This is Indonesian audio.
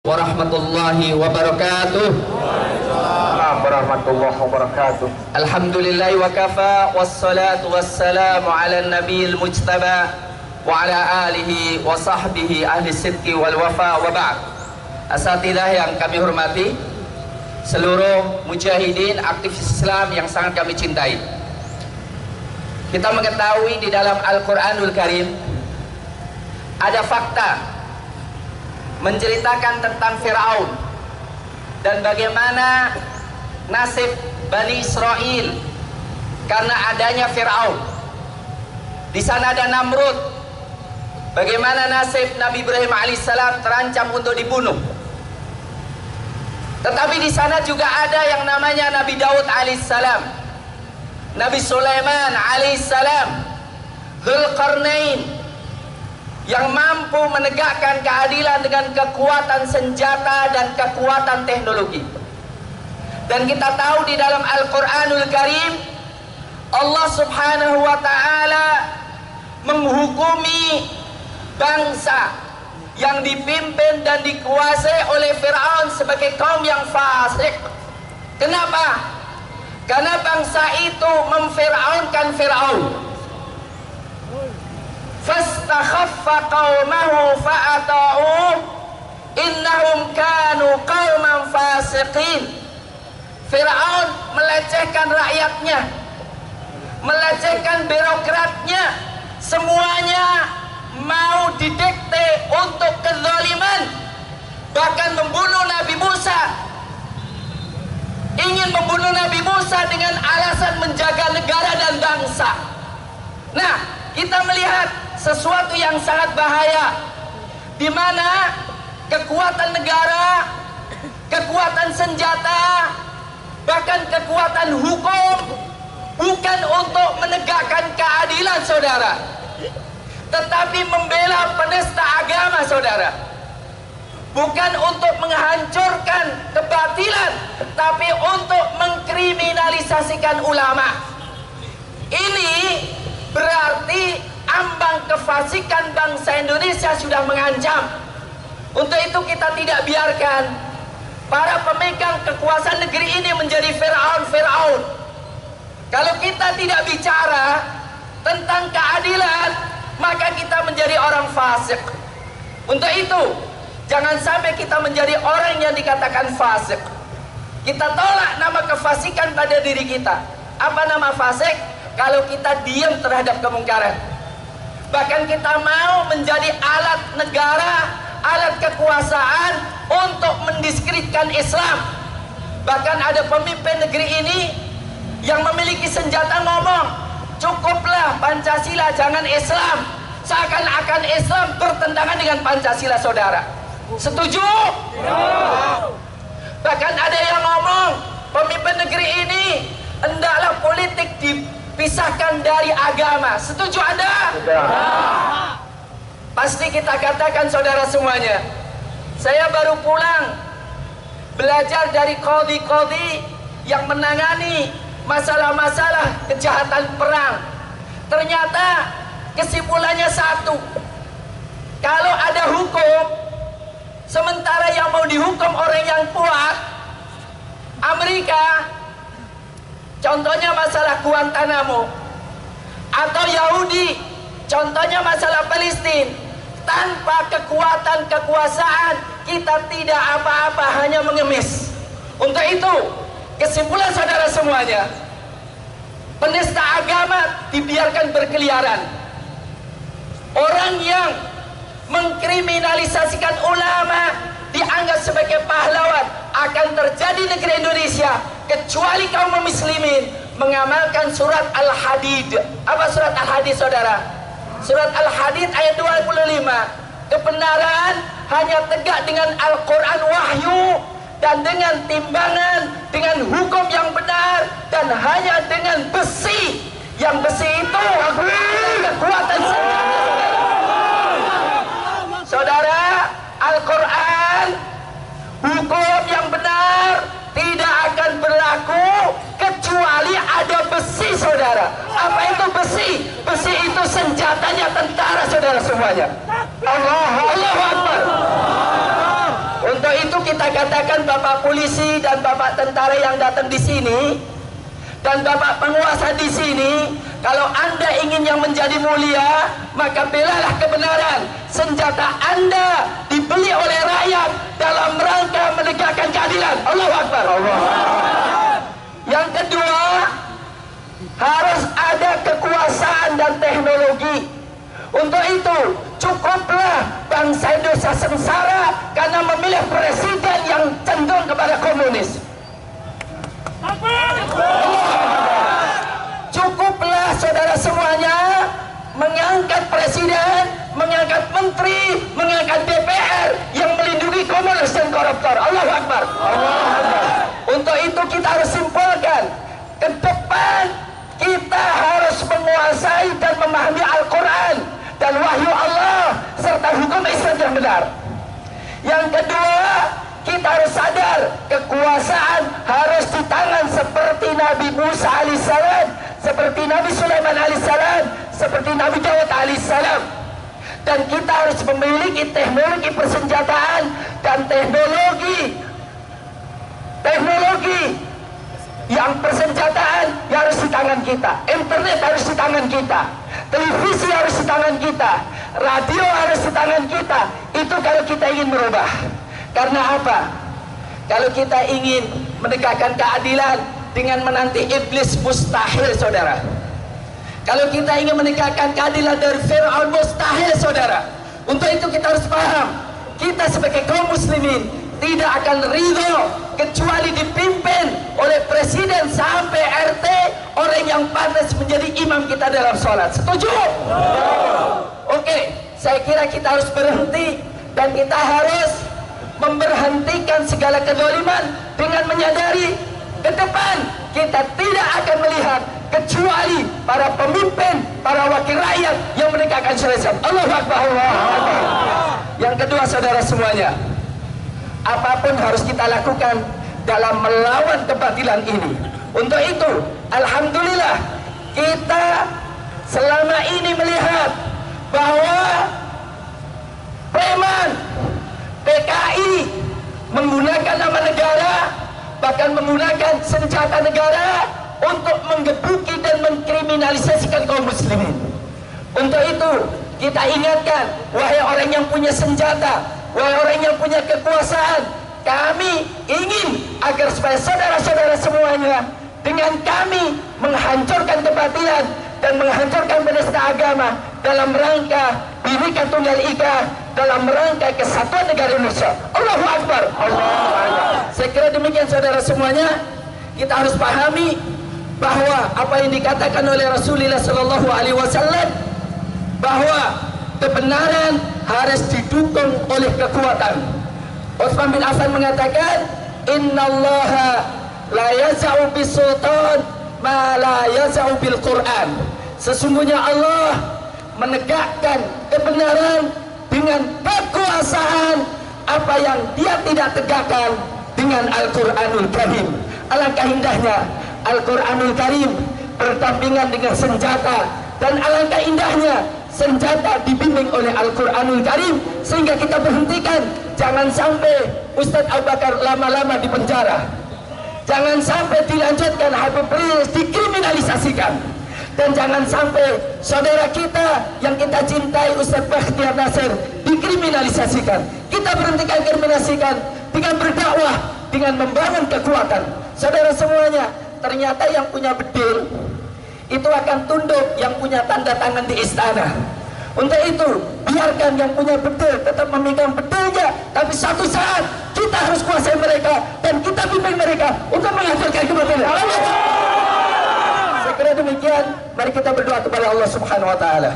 Warahmatullahi wabarakatuh. Waalaikumsalam warahmatullahi wabarakatuh. Alhamdulillahi wa kafa, wassalatu wassalamu ala nabiyil mujtaba wa ala alihi wa sahbihi ahli sidqi wal wafa wa ba'd. Asatidah yang kami hormati, seluruh mujahidin aktivis Islam yang sangat kami cintai, kita mengetahui di dalam Al-Quranul Karim ada fakta menceritakan tentang Fir'aun dan bagaimana nasib Bani Israel karena adanya Fir'aun. Di sana ada Namrud, bagaimana nasib Nabi Ibrahim alaihissalam terancam untuk dibunuh. Tetapi di sana juga ada yang namanya Nabi Daud alaihissalam, Nabi Sulaiman alaihissalam, Dzulqarnain, yang mampu menegakkan keadilan dengan kekuatan senjata dan kekuatan teknologi. Dan kita tahu di dalam Al-Quranul Karim Allah subhanahu wa ta'ala menghukumi bangsa yang dipimpin dan dikuasai oleh Fir'aun sebagai kaum yang fasik. Kenapa? Karena bangsa itu memfir'aunkan Fir'aun. Fastakhaffa qaumahu fa'ata'u innahum kanu qauman fasiqin. Fir'aun melecehkan rakyatnya, melecehkan birokratnya, semuanya mau didikte untuk kezaliman, bahkan membunuh Nabi Musa, ingin membunuh Nabi Musa dengan alasan menjaga negara dan bangsa. Nah, kita melihat sesuatu yang sangat bahaya, di mana kekuatan negara, kekuatan senjata, bahkan kekuatan hukum bukan untuk menegakkan keadilan, saudara, tetapi membela penista agama, saudara. Bukan untuk menghancurkan kebatilan, tapi untuk mengkriminalisasikan ulama. Ini berarti ambang kefasikan bangsa Indonesia sudah mengancam. Untuk itu kita tidak biarkan para pemegang kekuasaan negeri ini menjadi Fir'aun. Kalau kita tidak bicara tentang keadilan, maka kita menjadi orang fasik. Untuk itu jangan sampai kita menjadi orang yang dikatakan fasik. Kita tolak nama kefasikan pada diri kita. Apa nama fasik? Kalau kita diam terhadap kemungkaran. Bahkan kita mau menjadi alat negara, alat kekuasaan untuk mendiskreditkan Islam. Bahkan ada pemimpin negeri ini yang memiliki senjata ngomong, cukuplah Pancasila, jangan Islam. Seakan-akan Islam bertentangan dengan Pancasila, saudara. Setuju? Ya. Bahkan ada yang ngomong, pemimpin negeri ini hendaklah politik dipisahkan dari agama. Setuju Anda? Sudah. Pasti kita katakan, saudara semuanya, saya baru pulang belajar dari qadhi-qadhi yang menangani masalah-masalah kejahatan perang. Ternyata kesimpulannya satu, kalau ada hukum, sementara yang mau dihukum orang yang kuat, Amerika, contohnya masalah Guantanamo, atau Yahudi, contohnya masalah Palestina. Tanpa kekuatan kekuasaan kita tidak apa-apa, hanya mengemis. Untuk itu kesimpulan, saudara semuanya, penista agama dibiarkan berkeliaran. Orang yang mengkriminalisasikan ulama dianggap sebagai pahlawan. Akan terjadi negeri Indonesia kecuali kaum muslimin mengamalkan surat Al-Hadid. Apa surat Al-Hadid, saudara? Surat Al-Hadid ayat 25. Kebenaran hanya tegak dengan Al-Quran wahyu, dan dengan timbangan, dengan hukum yang benar, dan hanya dengan besi. Yang besi itu kekuatan senjata, saudara. Al-Quran, hukum yang benar tidak akan berlaku kecuali ada besi, saudara. Apa itu besi? Besi itu senjatanya tentara, saudara semuanya. Allahu Akbar. Untuk katakan Bapak polisi dan Bapak tentara yang datang di sini dan Bapak penguasa di sini, kalau Anda ingin yang menjadi mulia, maka belalah kebenaran. Senjata Anda dibeli oleh rakyat dalam rangka menegakkan keadilan. Allahu Akbar. Allah. Yang kedua, harus ada kekuasaan dan teknologi. Untuk itu, cukuplah bangsa Indonesia sengsara karena memilih presiden yang cenderung kepada komunis. Cukuplah saudara semuanya mengangkat presiden, mengangkat menteri, mengangkat DPR yang melindungi komunis dan koruptor. Allahu Akbar. Untuk itu kita harus simpulkan, ke depan kita harus menguasai dan memahami Al-Quran dan wahyu Allah serta hukum Islam yang benar. Yang kedua, kita harus sadar kekuasaan harus di tangan seperti Nabi Musa alaihissalam, seperti Nabi Sulaiman alaihissalam, seperti Nabi Dawud alaihissalam. Dan kita harus memiliki teknologi persenjataan dan teknologi yang persenjataan yang harus di tangan kita. Internet harus di tangan kita, televisi harus di tangan kita, radio harus di tangan kita. Itu kalau kita ingin merubah. Karena apa? Kalau kita ingin menegakkan keadilan dengan menanti iblis, mustahil saudara. Kalau kita ingin menegakkan keadilan dari Fir'aun, mustahil saudara. Untuk itu kita harus paham, kita sebagai kaum muslimin tidak akan ridho kecuali dipimpin oleh presiden sampai RT, orang yang pantas menjadi imam kita dalam sholat. Setuju? Oke, saya kira kita harus berhenti dan kita harus memberhentikan segala kedoliman dengan menyadari ke depan kita tidak akan melihat kecuali para pemimpin, para wakil rakyat yang menegakkan syariat. Allahu Akbar. Yang kedua saudara semuanya, apapun harus kita lakukan dalam melawan kebatilan ini. Untuk itu, alhamdulillah kita selama ini melihat bahwa preman, PKI menggunakan nama negara, bahkan menggunakan senjata negara untuk menggebuki dan mengkriminalisasikan kaum muslimin. Untuk itu kita ingatkan, wahai orang yang punya senjata, wahai orang yang punya kekuasaan, kami ingin agar supaya saudara-saudara semuanya dengan kami menghancurkan kebatilan dan menghancurkan penista agama dalam rangka Bhinneka Tunggal Ika, dalam rangka kesatuan negara Indonesia. Allahu Akbar. Saya kira demikian saudara semuanya. Kita harus pahami bahwa apa yang dikatakan oleh Rasulullah Sallallahu Alaihi Wasallam, bahwa kebenaran harus didukung oleh kekuatan. Utsman bin Affan mengatakan, Innallaha la yaz'u bisultan ma la yaz'u bil Quran. Sesungguhnya Allah menegakkan kebenaran dengan kekuasaan apa yang dia tidak tegakkan dengan Al-Quranul Karim. Alangkah indahnya Al-Quranul Karim berdampingan dengan senjata, dan alangkah indahnya senjata dibimbing oleh Al-Quranul Karim, sehingga kita berhentikan. Jangan sampai Ustadz Abu Bakar lama-lama di penjara, jangan sampai dilanjutkan Habib Rizik dikriminalisasikan, dan jangan sampai saudara kita yang kita cintai Ustadz Bakhtiar Nasir dikriminalisasikan. Kita berhentikan kriminalisasikan dengan berdakwah, dengan membangun kekuatan. Saudara semuanya, ternyata yang punya bedil itu akan tunduk yang punya tanda tangan di istana. Untuk itu, biarkan yang punya bedil tetap memegang bedilnya, tapi satu saat kita harus kuasai mereka dan kita bimbing mereka untuk menghancurkan kebatilan. Saya kira demikian. Mari kita berdoa kepada Allah Subhanahu wa taala.